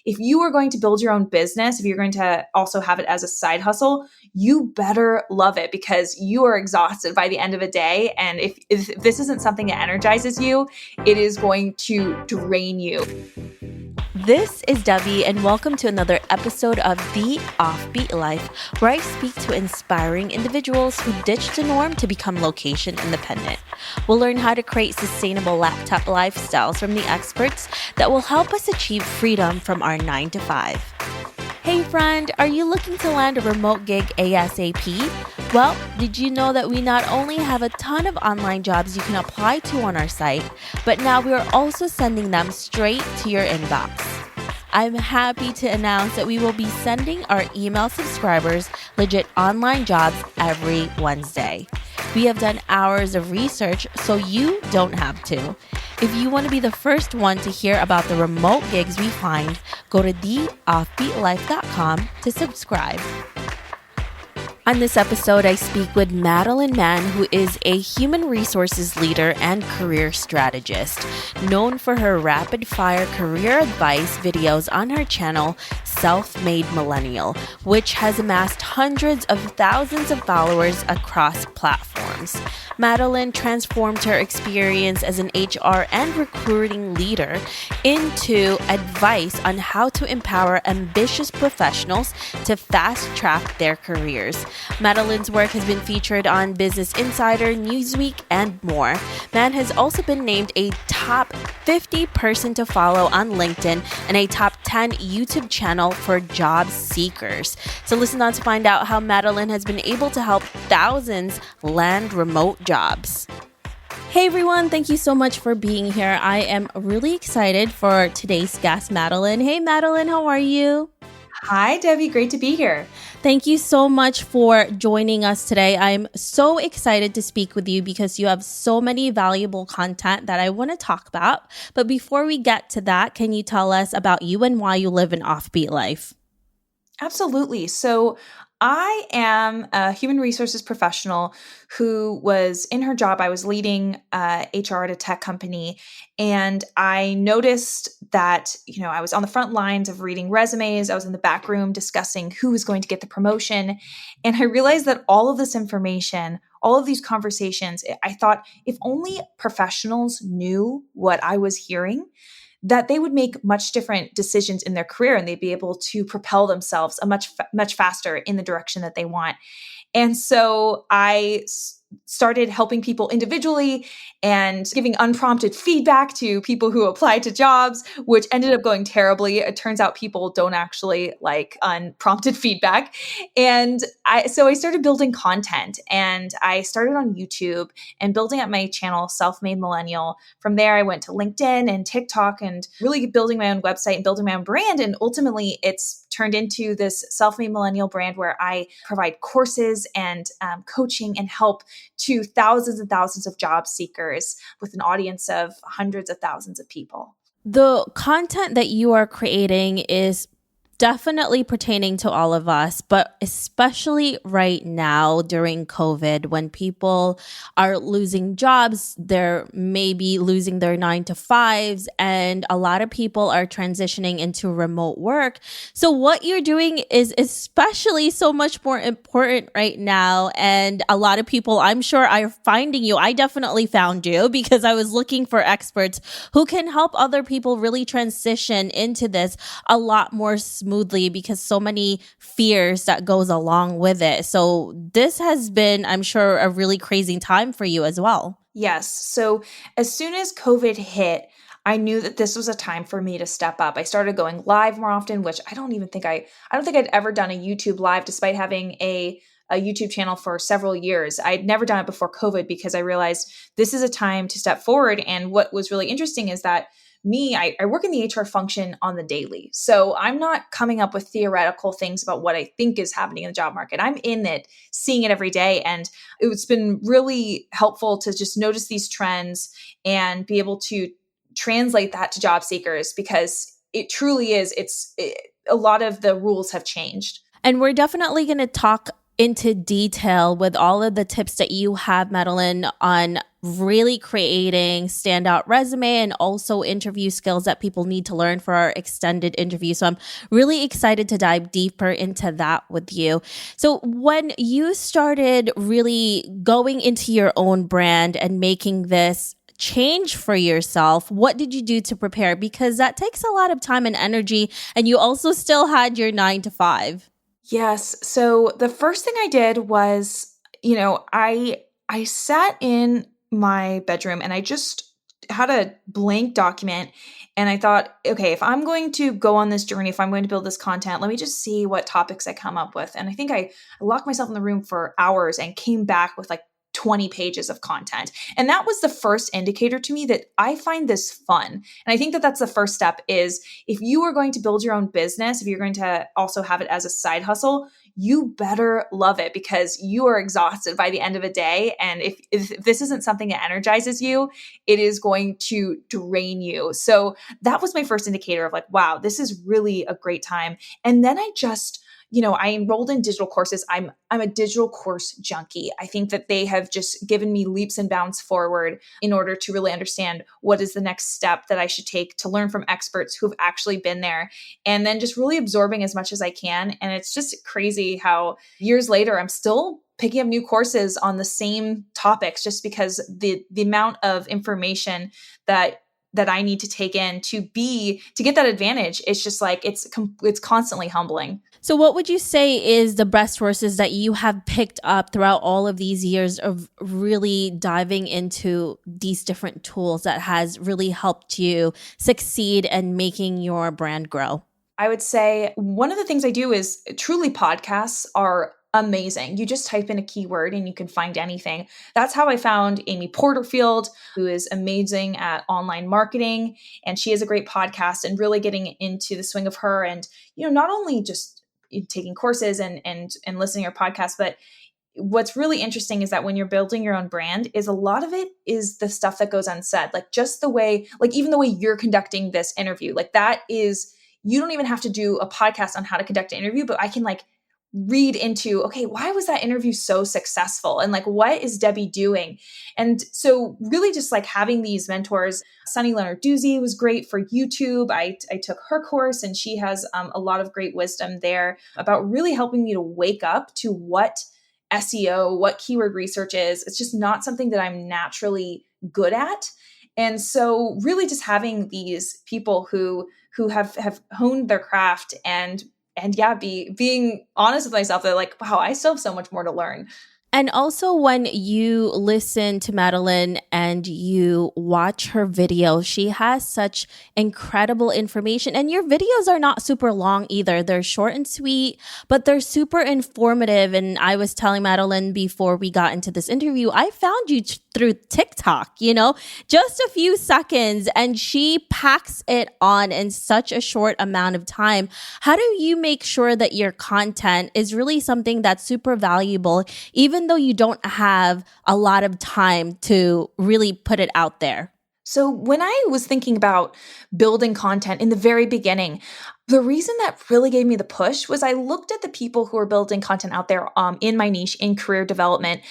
if you are going to build your own business, if you're going to also have it as a side hustle, you better love it because you are exhausted by the end of a day. And if this isn't something that energizes you, it is going to drain you. This is Debbie, and welcome to another episode of The Offbeat Life, where I speak to inspiring individuals who ditched the norm to become location independent. We'll learn how to create sustainable laptop lifestyles from the experts that will help us achieve freedom from our 9 to 5. Hey friend, are you looking to land a remote gig ASAP? Well, did you know that we not only have a ton of online jobs you can apply to on our site, but now we are also sending them straight to your inbox. I'm happy to announce that we will be sending our email subscribers legit online jobs every Wednesday. We have done hours of research, so you don't have to. If you want to be the first one to hear about the remote gigs we find, go to theoffbeatlife.com to subscribe. On this episode, I speak with Madeline Mann, who is a human resources leader and career strategist, known for her rapid-fire career advice videos on her channel, Made Millennial, which has amassed hundreds of thousands of followers across platforms. Madeline transformed her experience as an HR and recruiting leader into advice on how to empower ambitious professionals to fast-track their careers. Madeline's work has been featured on Business Insider, Newsweek, and more. Mann has also been named a top 50 person to follow on LinkedIn and a top 10 YouTube channel for job seekers. So listen on to find out how Madeline has been able to help thousands land remote jobs. Hey everyone, thank you so much for being here. I am really excited for today's guest, Madeline. Hey Madeline, how are you? Hi, Debbie. Great to be here. Thank you so much for joining us today. I'm so excited to speak with you because you have so many valuable content that I want to talk about. But before we get to that, can you tell us about you and why you live an offbeat life? Absolutely. So I am a human resources professional who was in her job. I was leading HR at a tech company, and I noticed that, I was on the front lines of reading resumes. I was in the back room discussing who was going to get the promotion. And I realized that all of this information, all of these conversations, I thought if only professionals knew what I was hearing, that they would make much different decisions in their career and they'd be able to propel themselves much faster in the direction that they want. And so I started helping people individually and giving unprompted feedback to people who applied to jobs, which ended up going terribly. It turns out people don't actually like unprompted feedback. And so I started building content, and I started on YouTube and building up my channel, Made Millennial. From there, I went to LinkedIn and TikTok and really building my own website and building my own brand. And ultimately, it's turned into this Made Millennial brand where I provide courses and coaching and help to thousands and thousands of job seekers with an audience of hundreds of thousands of people. The content that you are creating is definitely pertaining to all of us, but especially right now during COVID, when people are losing jobs, they're maybe losing their 9 to 5s, and a lot of people are transitioning into remote work. So what you're doing is especially so much more important right now. And a lot of people, I'm sure, are finding you. I definitely found you because I was looking for experts who can help other people really transition into this a lot more smoothly, because so many fears that goes along with it. So this has been, I'm sure, a really crazy time for you as well. Yes. So as soon as COVID hit, I knew that this was a time for me to step up. I started going live more often, which I don't think I'd ever done a YouTube live, despite having a YouTube channel for several years. I'd never done it before COVID because I realized this is a time to step forward. And what was really interesting is that I work in the HR function on the daily. So I'm not coming up with theoretical things about what I think is happening in the job market. I'm in it, seeing it every day. And it's been really helpful to just notice these trends and be able to translate that to job seekers, because it truly is, a lot of the rules have changed. And we're definitely going to talk into detail with all of the tips that you have, Madeline, on really creating standout resume and also interview skills that people need to learn for our extended interview. So I'm really excited to dive deeper into that with you. So when you started really going into your own brand and making this change for yourself, what did you do to prepare? Because that takes a lot of time and energy, and you also still had your 9 to 5. Yes. So the first thing I did was, I sat in my bedroom and I just had a blank document and I thought, okay, if I'm going to go on this journey, if I'm going to build this content, let me just see what topics I come up with. And I think I locked myself in the room for hours and came back with like 20 pages of content. And that was the first indicator to me that I find this fun. And I think that that's the first step is if you are going to build your own business, if you're going to also have it as a side hustle, you better love it because you are exhausted by the end of a day. And if this isn't something that energizes you, it is going to drain you. So that was my first indicator of like, wow, this is really a great time. And then I just I enrolled in digital courses. I'm a digital course junkie. I think that they have just given me leaps and bounds forward in order to really understand what is the next step that I should take to learn from experts who've actually been there, and then just really absorbing as much as I can. And it's just crazy how years later, I'm still picking up new courses on the same topics just because the amount of information that I need to take in to get that advantage. It's just like, it's constantly humbling. So what would you say is the best sources that you have picked up throughout all of these years of really diving into these different tools that has really helped you succeed and making your brand grow? I would say one of the things I do is truly podcasts are amazing. You just type in a keyword and you can find anything. That's how I found Amy Porterfield, who is amazing at online marketing. And she has a great podcast and really getting into the swing of her. And, not only just taking courses and listening to her podcast, but what's really interesting is that when you're building your own brand is a lot of it is the stuff that goes unsaid. Like just the way, like even the way you're conducting this interview, like that is, you don't even have to do a podcast on how to conduct an interview, but I can like read into, okay, why was that interview so successful? And like, what is Debbie doing? And so really just like having these mentors, Sunny Leonard-Doozy was great for YouTube. I took her course and she has a lot of great wisdom there about really helping me to wake up to what SEO, what keyword research is. It's just not something that I'm naturally good at. And so really just having these people who have honed their craft and being honest with myself that like, wow, I still have so much more to learn. And also when you listen to Madeline and you watch her videos, she has such incredible information. And your videos are not super long either. They're short and sweet, but they're super informative. And I was telling Madeline before we got into this interview, I found you through TikTok, just a few seconds, and she packs it on in such a short amount of time. How do you make sure that your content is really something that's super valuable, even though you don't have a lot of time to really put it out there? So when I was thinking about building content in the very beginning, the reason that really gave me the push was I looked at the people who are building content out there in my niche in career development.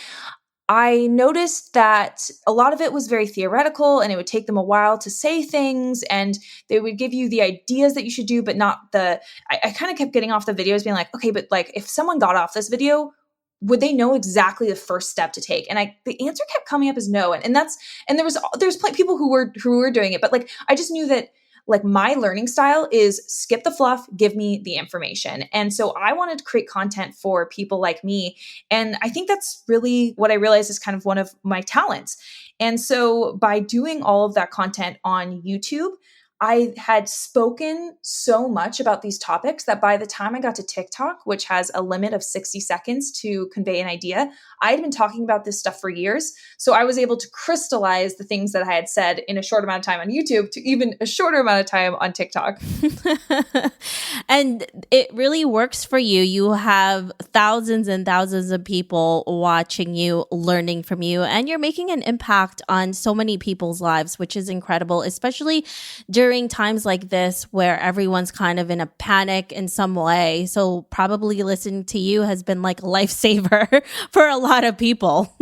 I noticed that a lot of it was very theoretical and it would take them a while to say things and they would give you the ideas that you should do, but not I kind of kept getting off the videos being like, okay, but like if someone got off this video, would they know exactly the first step to take? And the answer kept coming up as no. And there's people who were doing it, but like, I just knew that like my learning style is skip the fluff, give me the information. And so I wanted to create content for people like me. And I think that's really what I realized is kind of one of my talents. And so by doing all of that content on YouTube, I had spoken so much about these topics that by the time I got to TikTok, which has a limit of 60 seconds to convey an idea, I had been talking about this stuff for years. So I was able to crystallize the things that I had said in a short amount of time on YouTube to even a shorter amount of time on TikTok. And it really works for you. You have thousands and thousands of people watching you, learning from you, and you're making an impact on so many people's lives, which is incredible, especially during times like this where everyone's kind of in a panic in some way. So probably listening to you has been like a lifesaver for a lot of people.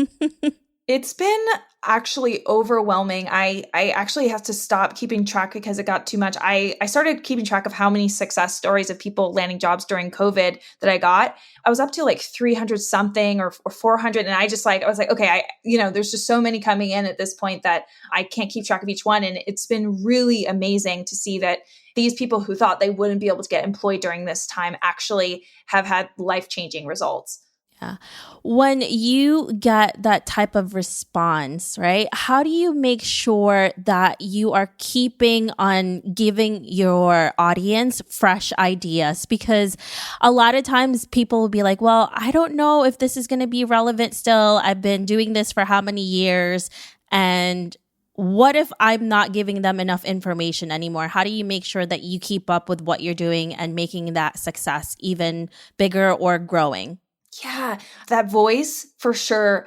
It's been actually overwhelming. I actually have to stop keeping track because it got too much. I started keeping track of how many success stories of people landing jobs during COVID that I got. I was up to like 300 something or 400. And I was like, okay, there's just so many coming in at this point that I can't keep track of each one. And it's been really amazing to see that these people who thought they wouldn't be able to get employed during this time actually have had life-changing results. Yeah. When you get that type of response, right? How do you make sure that you are keeping on giving your audience fresh ideas? Because a lot of times people will be like, well, I don't know if this is going to be relevant still. I've been doing this for how many years? And what if I'm not giving them enough information anymore? How do you make sure that you keep up with what you're doing and making that success even bigger or growing? Yeah, that voice for sure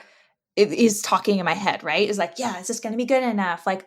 it is talking in my head, right? Is like, yeah, is this going to be good enough? Like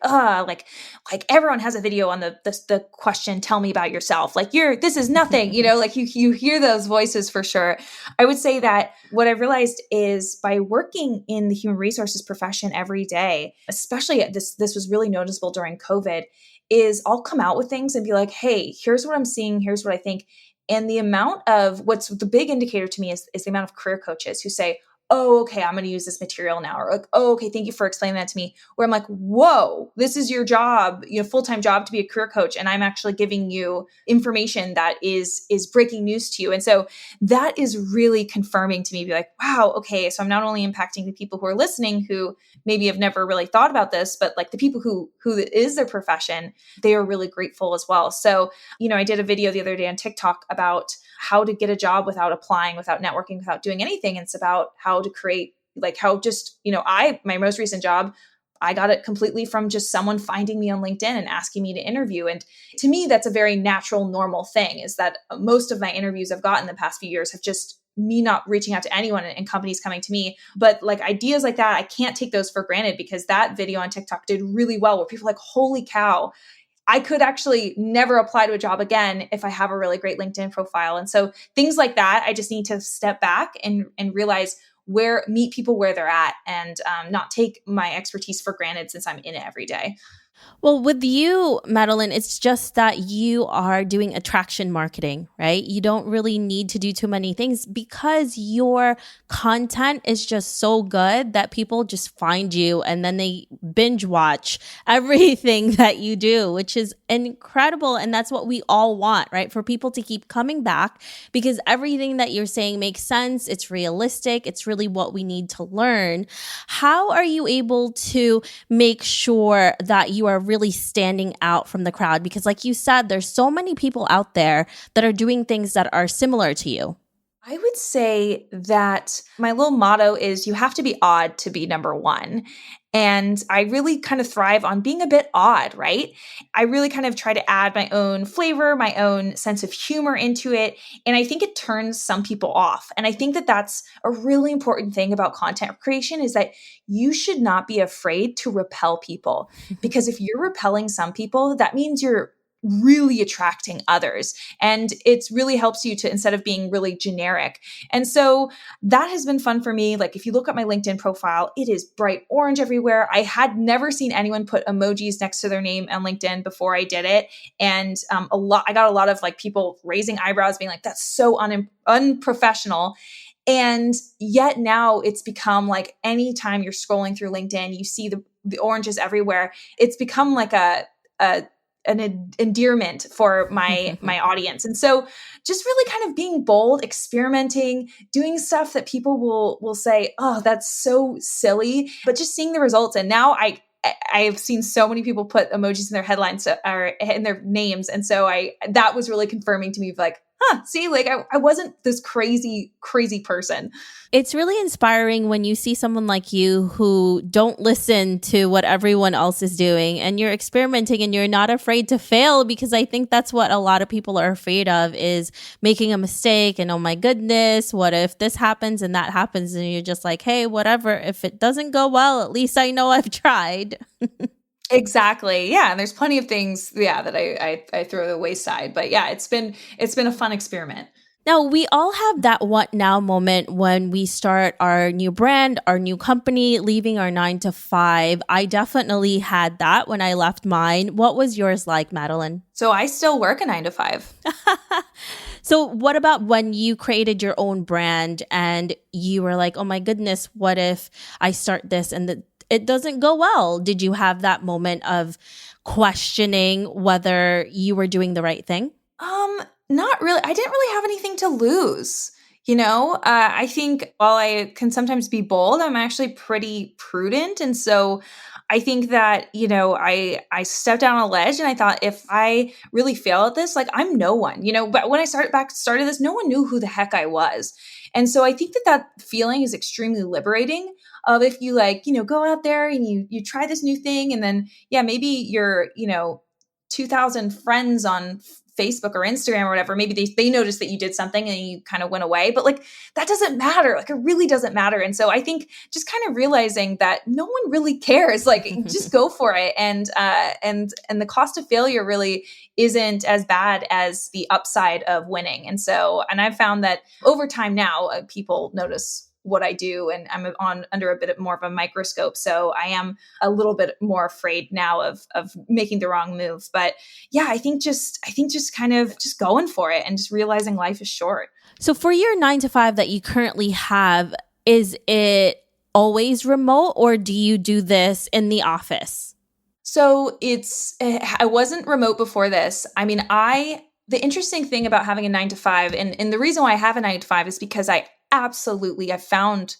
everyone has a video on the question, tell me about yourself. Like this is nothing, like you hear those voices for sure. I would say that what I've realized is by working in the human resources profession every day, especially this was really noticeable during COVID, is I'll come out with things and be like, hey, here's what I'm seeing, here's what I think. And the amount of what's the big indicator to me is the amount of career coaches who say, oh, okay, I'm going to use this material now. Or like, oh, okay, thank you for explaining that to me. Where I'm like, whoa, this is your job, full-time job to be a career coach. And I'm actually giving you information that is breaking news to you. And so that is really confirming to me, be like, wow, okay, so I'm not only impacting the people who are listening who maybe have never really thought about this, but like the people who it is their profession, they are really grateful as well. So, I did a video the other day on TikTok about how to get a job without applying, without networking, without doing anything. And it's about how to create, like how just, my most recent job, I got it completely from just someone finding me on LinkedIn and asking me to interview. And to me, that's a very natural, normal thing, is that most of my interviews I've gotten the past few years have just me not reaching out to anyone and companies coming to me. But like ideas like that, I can't take those for granted, because that video on TikTok did really well, where people are like, holy cow, I could actually never apply to a job again if I have a really great LinkedIn profile. And so things like that, I just need to step back and realize meet people where they're at, and not take my expertise for granted since I'm in it every day. Well, with you, Madeline, it's just that you are doing attraction marketing, right? You don't really need to do too many things because your content is just so good that people just find you and then they binge watch everything that you do, which is incredible. And that's what we all want, right? For people to keep coming back, because everything that you're saying makes sense. It's realistic. It's really what we need to learn. How are you able to make sure that you are really standing out from the crowd? Because like you said, there's so many people out there that are doing things that are similar to you. I would say that my little motto is you have to be odd to be number one. And I really kind of thrive on being a bit odd, right? I really kind of try to add my own flavor, my own sense of humor into it. And I think it turns some people off. And I think that that's a really important thing about content creation, is that you should not be afraid to repel people. Because if you're repelling some people, that means you're really attracting others. And it really helps you to, instead of being really generic. And so that has been fun for me. Like if you look at my LinkedIn profile, it is bright orange everywhere. I had never seen anyone put emojis next to their name on LinkedIn before I did it. And I got a lot of like people raising eyebrows, being like, that's so unprofessional. And yet now it's become like, anytime you're scrolling through LinkedIn, you see the oranges everywhere. It's become like an endearment for my audience. And so just really kind of being bold, experimenting, doing stuff that people will say, oh, that's so silly, but just seeing the results. And now I've seen so many people put emojis in their headlines or in their names. And so that was really confirming to me, like, see, like I wasn't this crazy person. It's really inspiring when you see someone like you who don't listen to what everyone else is doing, and you're experimenting and you're not afraid to fail, because I think that's what a lot of people are afraid of, is making a mistake and, oh my goodness, what if this happens and that happens? And you're just like, hey, whatever. If it doesn't go well, at least I know I've tried. Exactly. Yeah. And there's plenty of things, that I throw to the wayside. But yeah, it's been a fun experiment. Now, we all have that what now moment when we start our new brand, our new company, leaving our 9 to 5. I definitely had that when I left mine. What was yours like, Madeline? So I still work a 9 to 5. So, what about when you created your own brand and you were like, oh my goodness, what if I start this and it doesn't go well? Did you have that moment of questioning whether you were doing the right thing? Not really. I didn't really have anything to lose. I think while I can sometimes be bold, I'm actually pretty prudent. And so I think that, I stepped down on a ledge and I thought if I really fail at this, like I'm no one, but when I started this, no one knew who the heck I was. And so I think that feeling is extremely liberating of if you like, go out there and you try this new thing and then, yeah, maybe you're, 2,000 friends on Facebook or Instagram or whatever, maybe they noticed that you did something and you kind of went away, but like that doesn't matter. Like it really doesn't matter. And so I think just kind of realizing that no one really cares, like just go for it. And the cost of failure really isn't as bad as the upside of winning. And I've found that over time now, people notice what I do and I'm under a bit more of a microscope. So I am a little bit more afraid now of making the wrong move. But yeah, I think just kind of just going for it and just realizing life is short. So, for your 9 to 5 that you currently have, is it always remote or do you do this in the office? So I wasn't remote before this. I mean, the interesting thing about having a 9 to 5 and the reason why I have a 9 to 5 is because I found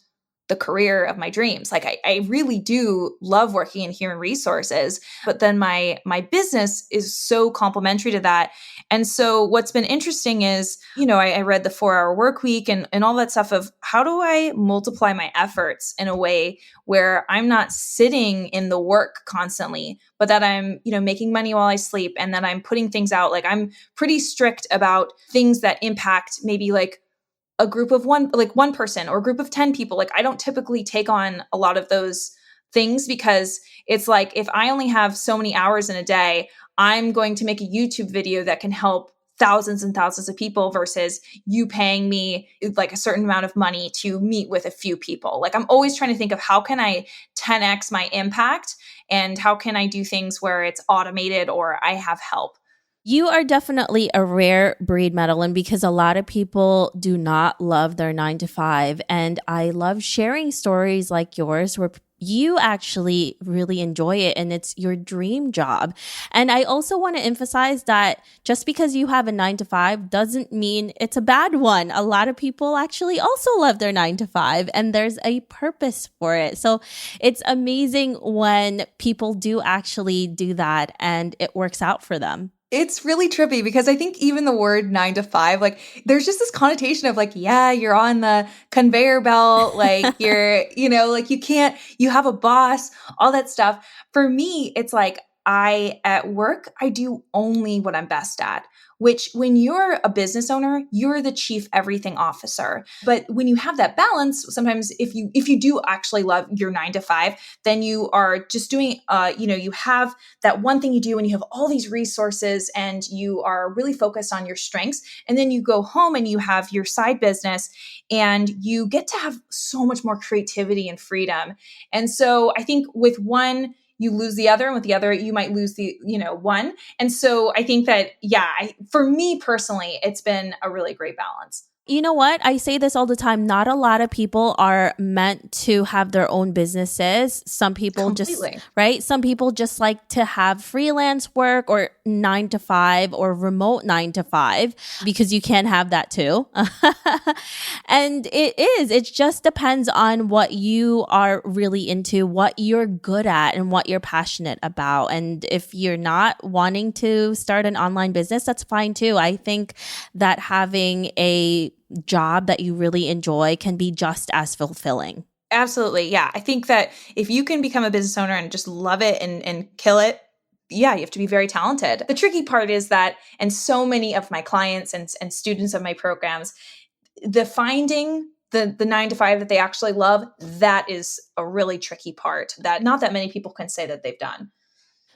the career of my dreams. Like I really do love working in human resources, but then my business is so complementary to that. And so what's been interesting is, I read the 4 Hour Work Week and all that stuff of how do I multiply my efforts in a way where I'm not sitting in the work constantly, but that I'm, making money while I sleep and that I'm putting things out. Like I'm pretty strict about things that impact maybe like a group of one person or a group of 10 people. Like I don't typically take on a lot of those things because it's like, if I only have so many hours in a day, I'm going to make a YouTube video that can help thousands and thousands of people versus you paying me like a certain amount of money to meet with a few people. Like I'm always trying to think of how can I 10x my impact and how can I do things where it's automated or I have help. You are definitely a rare breed, Madeline, because a lot of people do not love their 9 to 5. And I love sharing stories like yours where you actually really enjoy it and it's your dream job. And I also want to emphasize that just because you have a 9 to 5 doesn't mean it's a bad one. A lot of people actually also love their 9 to 5 and there's a purpose for it. So it's amazing when people do actually do that and it works out for them. It's really trippy because I think even the word 9 to 5, like there's just this connotation of like, yeah, you're on the conveyor belt, like you're, like you have a boss, all that stuff. For me, it's like at work, I do only what I'm best at, which when you're a business owner, you're the chief everything officer. But when you have that balance, sometimes if you do actually love your 9 to 5, then you are just doing, you have that one thing you do and you have all these resources and you are really focused on your strengths. And then you go home and you have your side business and you get to have so much more creativity and freedom. And so I think with one, you lose the other, and with the other, you might lose the, one. And so I think that, for me personally, it's been a really great balance. You know what? I say this all the time. Not a lot of people are meant to have their own businesses. Some people Completely. right? Some people just like to have freelance work or 9 to 5 or remote 9 to 5 because you can have that too. And it just depends on what you are really into, what you're good at and what you're passionate about. And if you're not wanting to start an online business, that's fine too. I think that having a job that you really enjoy can be just as fulfilling. Absolutely. Yeah. I think that if you can become a business owner and just love it and kill it, yeah, you have to be very talented. The tricky part is that, and so many of my clients and students of my programs, the finding the 9 to 5 that they actually love, that is a really tricky part that not that many people can say that they've done.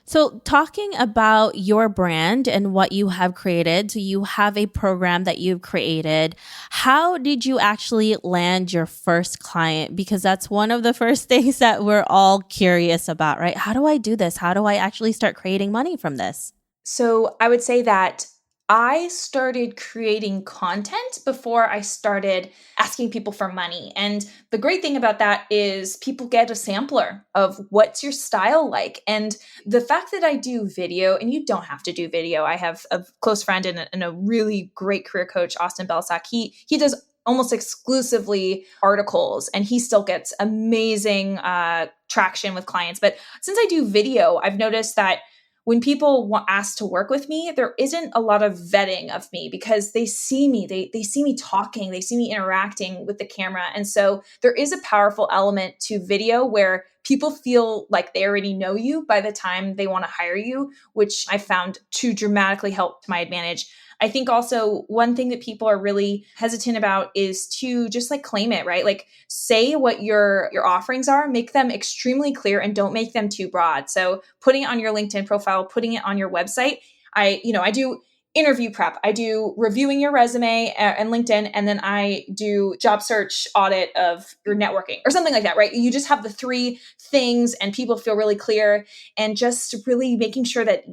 So, talking about your brand and what you have created, so you have a program that you've created. How did you actually land your first client? Because that's one of the first things that we're all curious about, right? How do I do this? How do I actually start creating money from this? So I would say that I started creating content before I started asking people for money. And the great thing about that is people get a sampler of what's your style like. And the fact that I do video, and you don't have to do video. I have a close friend and a really great career coach, Austin Belsack. He does almost exclusively articles, and he still gets amazing traction with clients. But since I do video, I've noticed that when people want asked to work with me, there isn't a lot of vetting of me because they see me, they see me talking, they see me interacting with the camera. And so there is a powerful element to video where people feel like they already know you by the time they want to hire you, which I found to dramatically help to my advantage. I think also one thing that people are really hesitant about is to just like claim it, right? Like say what your offerings are, make them extremely clear and don't make them too broad. So putting it on your LinkedIn profile, putting it on your website. I do interview prep. I do reviewing your resume and LinkedIn, and then I do job search audit of your networking or something like that, right? You just have the three things and people feel really clear, and just really making sure that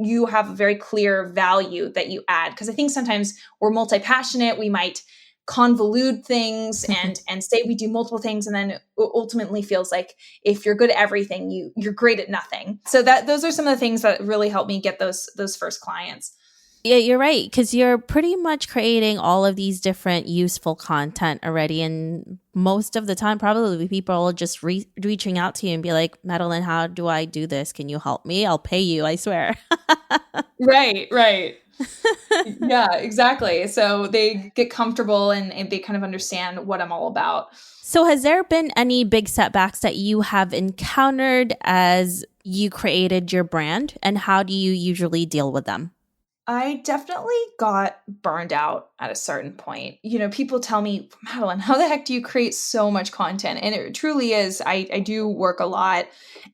you have a very clear value that you add. Because I think sometimes we're multi-passionate. We might convolute things and say we do multiple things, and then ultimately feels like if you're good at everything, you're great at nothing. So that those are some of the things that really helped me get those first clients. Yeah, you're right. Because you're pretty much creating all of these different useful content already. And most of the time, probably people are just reaching out to you and be like, Madeline, how do I do this? Can you help me? I'll pay you, I swear. Right. Yeah, exactly. So they get comfortable and they kind of understand what I'm all about. So, has there been any big setbacks that you have encountered as you created your brand? And how do you usually deal with them? I definitely got burned out at a certain point. People tell me, Madeline, how the heck do you create so much content? And it truly is. I do work a lot.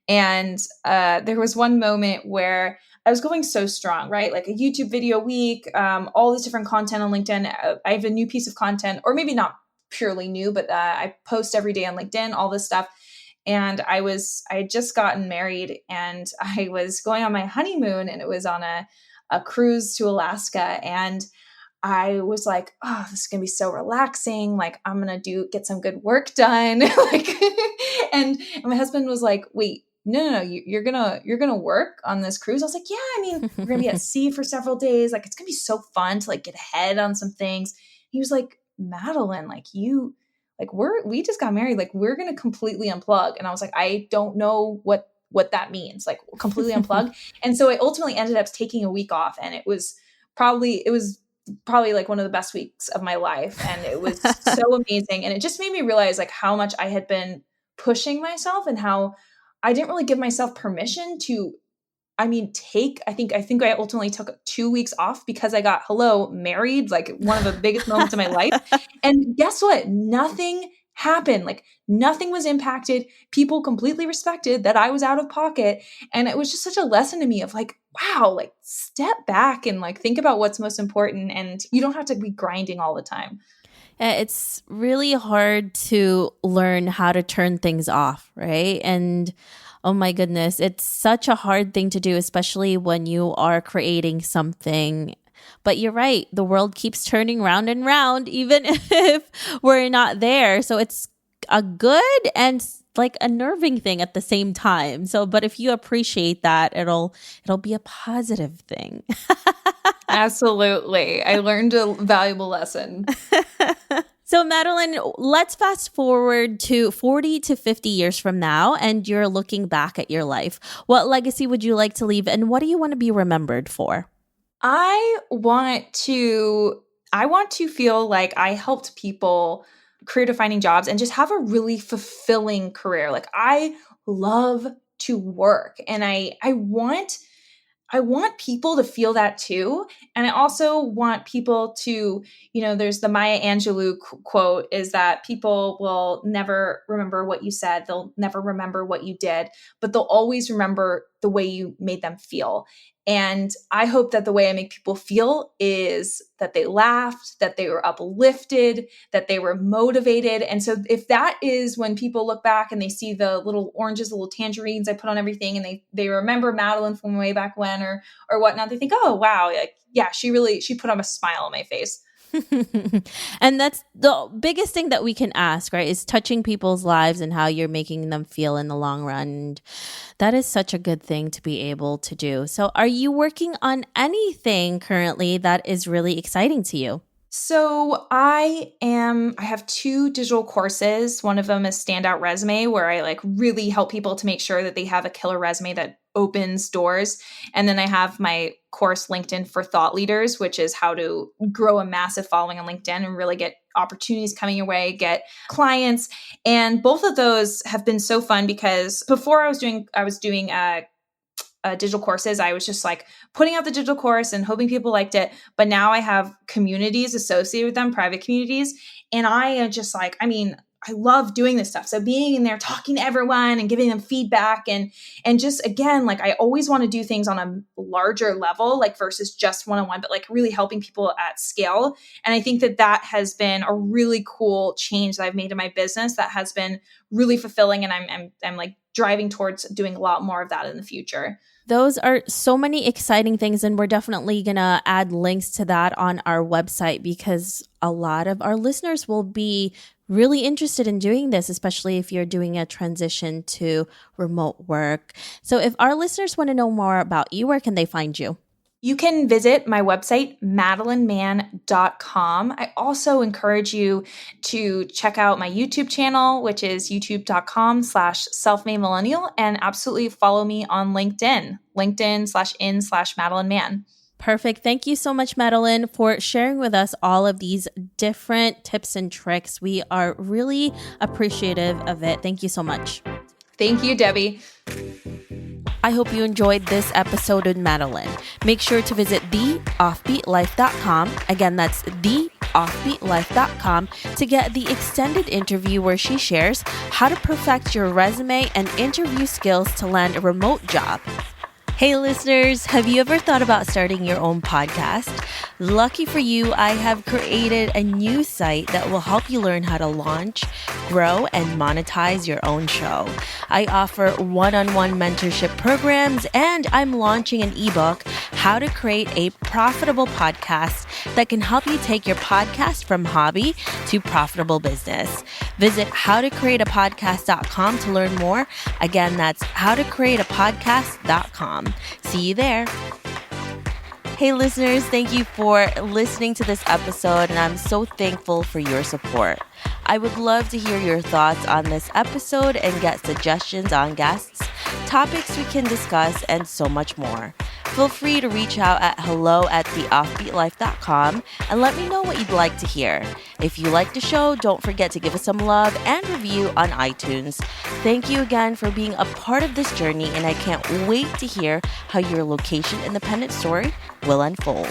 And there was one moment where I was going so strong, right? Like a YouTube video a week, all this different content on LinkedIn. I have a new piece of content, or maybe not purely new, but I post every day on LinkedIn, all this stuff. And I had just gotten married, and I was going on my honeymoon, and it was on a cruise to Alaska. And I was like, oh, this is going to be so relaxing. Like I'm going to get some good work done. like, and my husband was like, wait, no, you're going to work on this cruise. I was like, yeah, I mean, we're going to be at sea for several days. Like, it's going to be so fun to like get ahead on some things. He was like, Madeline, we just got married. Like we're going to completely unplug. And I was like, I don't know what that means, like completely unplug. And so I ultimately ended up taking a week off, and it was probably like one of the best weeks of my life. And it was so amazing. And it just made me realize like how much I had been pushing myself and how I didn't really give myself permission to, I think I ultimately took 2 weeks off because I got married, like one of the biggest moments of my life. And guess what? Nothing happened. Like nothing was impacted. People completely respected that I was out of pocket. And it was just such a lesson to me of like, wow, like step back and like think about what's most important. And you don't have to be grinding all the time. It's really hard to learn how to turn things off, right? And oh my goodness, it's such a hard thing to do, especially when you are creating something. But you're right, the world keeps turning round and round, even if we're not there. So it's a good and like a nerving thing at the same time. So, but if you appreciate that, it'll be a positive thing. Absolutely. I learned a valuable lesson. So, Madeline, let's fast forward to 40 to 50 years from now, and you're looking back at your life. What legacy would you like to leave, and what do you want to be remembered for? I want to feel like I helped people career defining jobs and just have a really fulfilling career. Like I love to work, and I want people to feel that too. And I also want people to, there's the Maya Angelou quote is that people will never remember what you said. They'll never remember what you did, but they'll always remember the the way you made them feel. And I hope that the way I make people feel is that they laughed, that they were uplifted, that they were motivated. And so if that is when people look back and they see the little oranges, the little tangerines I put on everything, and they remember Madeline from way back when or whatnot, they think, oh, wow, like, yeah, she put on a smile on my face. And that's the biggest thing that we can ask, right? Is touching people's lives and how you're making them feel in the long run. And that is such a good thing to be able to do. So are you working on anything currently that is really exciting to you? So I have 2 digital courses. One of them is Standout Resume, where I like really help people to make sure that they have a killer resume that opens doors. And then I have my course LinkedIn for Thought Leaders, which is how to grow a massive following on LinkedIn and really get opportunities coming your way, get clients. And both of those have been so fun because before I was doing digital courses, I was just like putting out the digital course and hoping people liked it. But now I have communities associated with them, private communities. And I am just like, I love doing this stuff. So being in there, talking to everyone and giving them feedback and just, again, like I always want to do things on a larger level, like versus just one-on-one, but like really helping people at scale. And I think that has been a really cool change that I've made in my business that has been really fulfilling. And I'm like driving towards doing a lot more of that in the future. Those are so many exciting things, and we're definitely going to add links to that on our website because a lot of our listeners will be really interested in doing this, especially if you're doing a transition to remote work. So if our listeners want to know more about you, where can they find you? You can visit my website, madelinemann.com. I also encourage you to check out my YouTube channel, which is youtube.com/selfmade millennial, and absolutely follow me on LinkedIn, LinkedIn/in/Madeline Mann. Perfect. Thank you so much, Madeline, for sharing with us all of these different tips and tricks. We are really appreciative of it. Thank you so much. Thank you, Debbie. I hope you enjoyed this episode with Madeline. Make sure to visit theoffbeatlife.com. Again, that's theoffbeatlife.com to get the extended interview where she shares how to perfect your resume and interview skills to land a remote job. Hey listeners, have you ever thought about starting your own podcast? Lucky for you, I have created a new site that will help you learn how to launch, grow, and monetize your own show. I offer one-on-one mentorship programs, and I'm launching an ebook, How to Create a Profitable Podcast, that can help you take your podcast from hobby to profitable business. Visit howtocreateapodcast.com to learn more. Again, that's howtocreateapodcast.com. See you there. Hey listeners, thank you for listening to this episode, and I'm so thankful for your support. I would love to hear your thoughts on this episode and get suggestions on guests, topics we can discuss, and so much more. Feel free to reach out at hello@theoffbeatlife.com and let me know what you'd like to hear. If you like the show, don't forget to give us some love and review on iTunes. Thank you again for being a part of this journey, and I can't wait to hear how your location independent story will unfold.